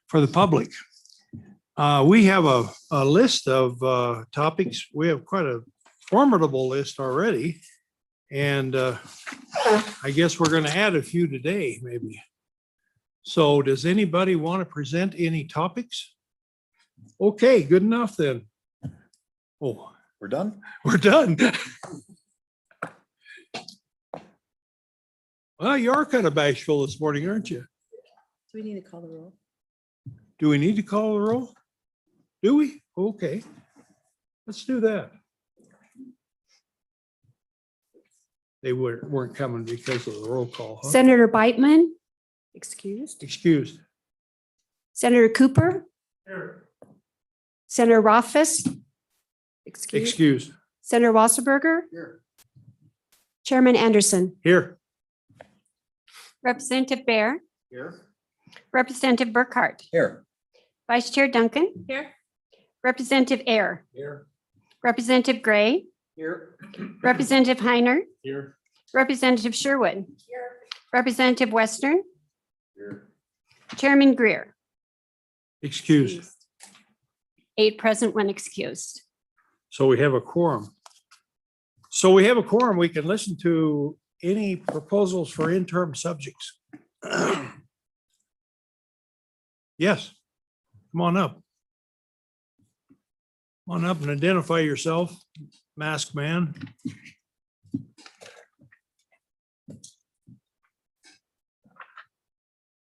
for the public. We have a list of topics. We have quite a formidable list already. And I guess we're going to add a few today, maybe. So does anybody want to present any topics? Okay, good enough then. Oh, We're done? we're done. Well, you are kind of bashful this morning, aren't you? Do we need to call the roll? Do we need to call the roll? Do we? Okay. Let's do that. They weren't coming because of the roll call, huh? Senator Beitman, excused. Excused. Senator Cooper, Senator Rothfuss, excused. Excused. Senator Wasserberger, Chairman Anderson, Here. Representative Bear, Here. Representative Burkhart, Here. Vice Chair Duncan, Here. Representative Ayer, Here. Representative Gray, Here. Representative Heiner, Here. Representative Sherwood, Representative Western, Here. Chairman Greer. Excused. 8 present, 1 excused. So we have a quorum. So we have a quorum. We can listen to any proposals for interim subjects. Yes, come on up. Come on up and identify yourself, masked man.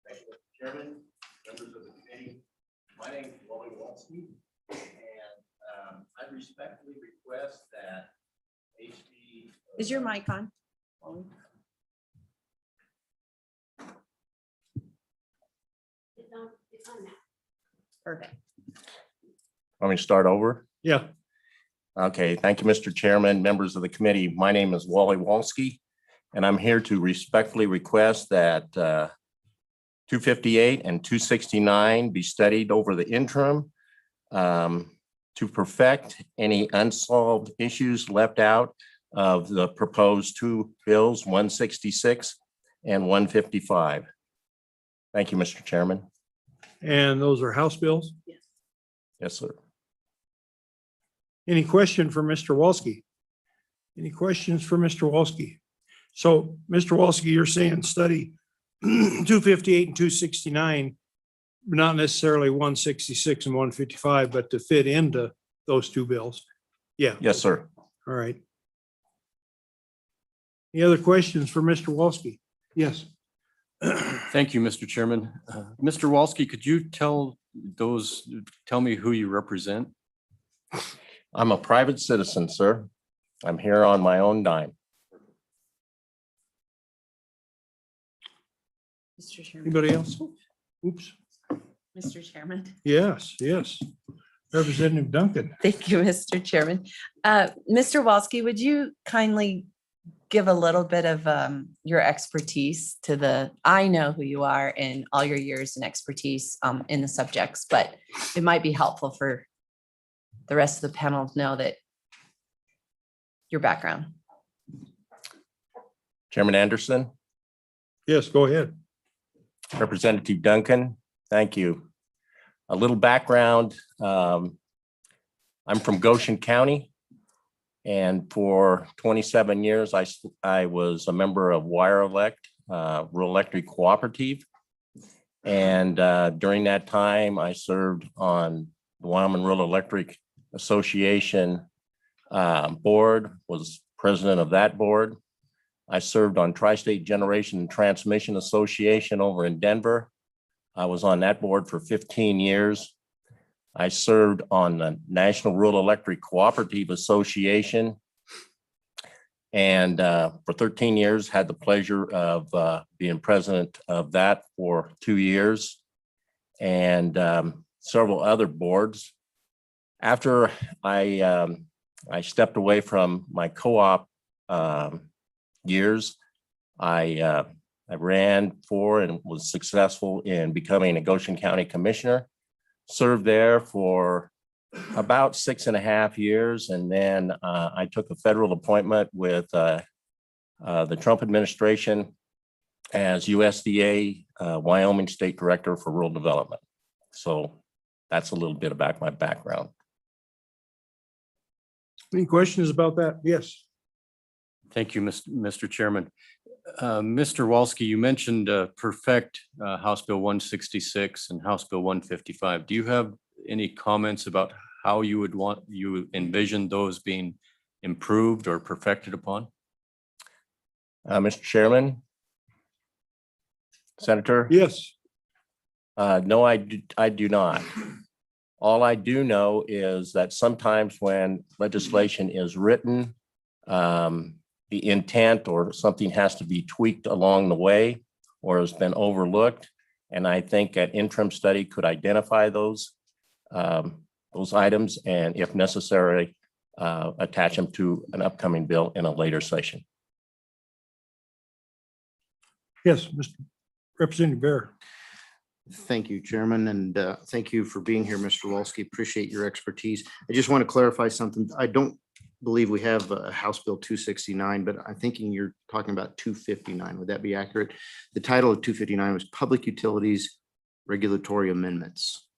Thank you, Mr. Chairman, members of the committee. My name is Wally Walski, and I respectfully request that HB. Is your mic on? Perfect. Want me to start over? Yeah, Okay, thank you, Mr. Chairman, members of the committee. My name is Wally Walski, and I'm here to respectfully request that 258 and 269 be studied over the interim to perfect any unsolved issues left out of the proposed 2 bills, 166 and 155. Thank you, Mr. Chairman. and those are House bills. Yes. Yes, sir. Any question for Mr. Walski? Any questions for Mr. Walski? So, Mr. Walski, you're saying study 258 and 269, not necessarily 166 and 155, but to fit into those 2 bills. Yeah. Yes, sir. All right. Any other questions for Mr. Walski? Yes. Thank you, Mr. Chairman. Mr. Walski, could you tell me who you represent? I'm a private citizen, sir. I'm here on my own dime. Mr. Chairman. Anybody else? Oops. Mr. Chairman. Yes, yes. Representative Duncan. Thank you, Mr. Chairman. Mr. Walski, would you kindly give a little bit of your expertise to I know who you are and all your years and expertise in the subjects, but it might be helpful for the rest of the panel to know that your background. Chairman Anderson, Yes, go ahead. Representative Duncan, thank you. A little background. I'm from Goshen County. And for 27 years, I was a member of Wire Elect, Rural Electric Cooperative. And during that time, I served on the Wyoming Rural Electric Association board, was president of that board. I served on Tri-State Generation and Transmission Association over in Denver. I was on that board for 15 years. I served on the National Rural Electric Cooperative Association. And for 13 years, had the pleasure of being president of that for 2 years and several other boards. After I stepped away from my co-op years, I ran for and was successful in becoming a Goshen County Commissioner. Served there for about 6.5 years, and then I took a federal appointment with the Trump administration as USDA Wyoming State Director for Rural Development. So that's a little bit about my background. Any questions about that? Yes. Thank you, Mr. Chairman. Mr. Walsky, you mentioned perfect House Bill 166 and House Bill 155. Do you have any comments about how you envision those being improved or perfected upon? Mr. Chairman, Senator? Yes. No, I do not. All I do know is that sometimes when legislation is written, the intent or something has to be tweaked along the way or has been overlooked. And I think an interim study could identify those items and if necessary, attach them to an upcoming bill in a later session. Yes, Mr. Representative Bear. Thank you, Chairman, and thank you for being here, Mr. Walsky. Appreciate your expertise. I just want to clarify something. I don't believe we have House Bill 269, but I'm thinking you're talking about 259. Would that be accurate? The title of 259 was Public Utilities Regulatory Amendments.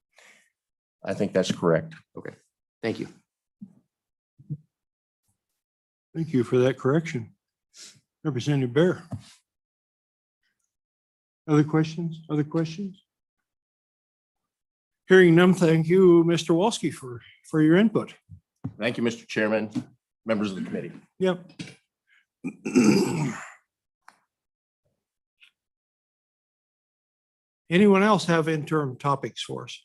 I think that's correct. Okay, thank you. Thank you for that correction. Representative Bear. Other questions? Other questions? Hearing none, thank you, Mr. Walsky, for your input. Thank you, Mr. Chairman, members of the committee. Yep. Anyone else have interim topics for us?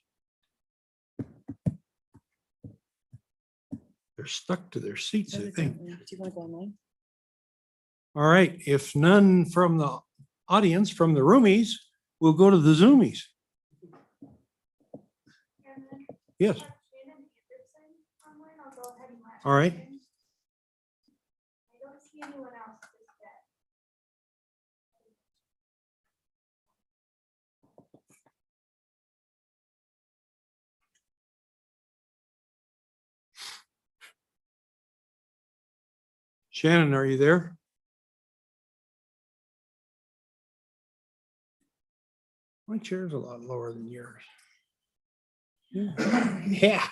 They're stuck to their seats, I think. Do you want to go online? All right, if none from the audience, from the roomies, we'll go to the Zoomies. Yes. All right. I don't see anyone else just yet. Shannon, are you there? My chair's a lot lower than yours. Yeah, yeah.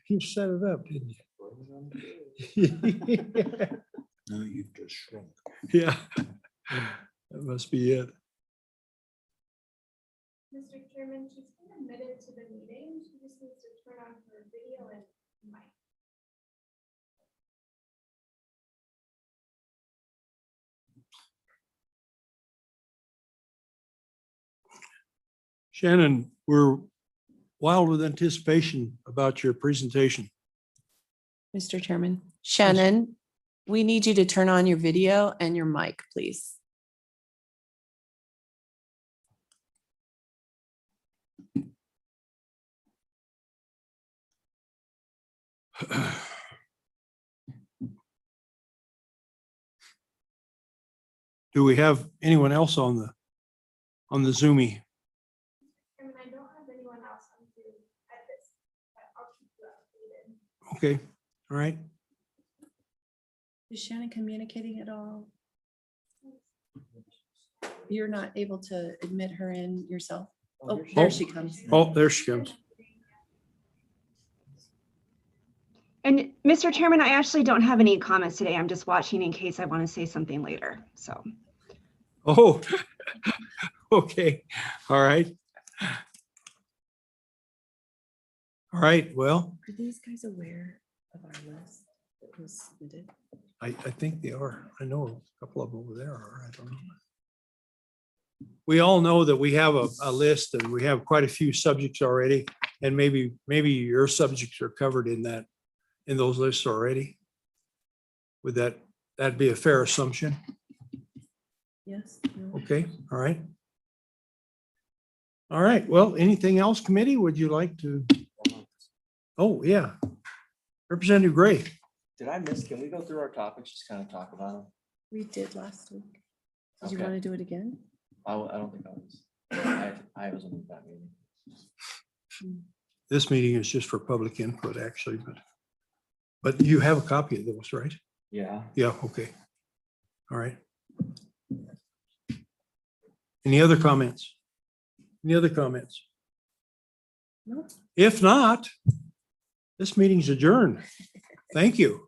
You set it up, didn't you? No, you've just shrunk. Yeah, that must be it. Mr. Chairman, she's been admitted to the meeting. She just needs to turn on her video and mic. Shannon, we're wild with anticipation about your presentation. Mr. Chairman. Shannon, we need you to turn on your video and your mic, please. Do we have anyone else on the Zoomie? Chairman, I don't have anyone else on Zoom at this, but I'll keep you updated. Okay, all right. Is Shannon communicating at all? You're not able to admit her in yourself? Oh, there she comes. Oh, there she comes. And Mr. Chairman, I actually don't have any comments today. I'm just watching in case I want to say something later. So, Oh, okay, all right. All right, well, Are these guys aware of our list that was submitted? I think they are. I know a couple of them over there are. I don't know. We all know that we have a list and we have quite a few subjects already. And maybe your subjects are covered in those lists already. Would that be a fair assumption? Yes. No? Okay, all right. All right, well, anything else, committee? Would you like to? Oh, yeah. Representative Gray. Did I miss, can we go through our topics, just kind of talk about them? We did last week. Did you Okay. want to do it again? I don't think I was, I wasn't in that meeting. This meeting is just for public input, actually, but you have a copy of those, right? Yeah. Yeah, okay. All right. Any other comments? Any other comments? If not, this meeting's adjourned. Thank you.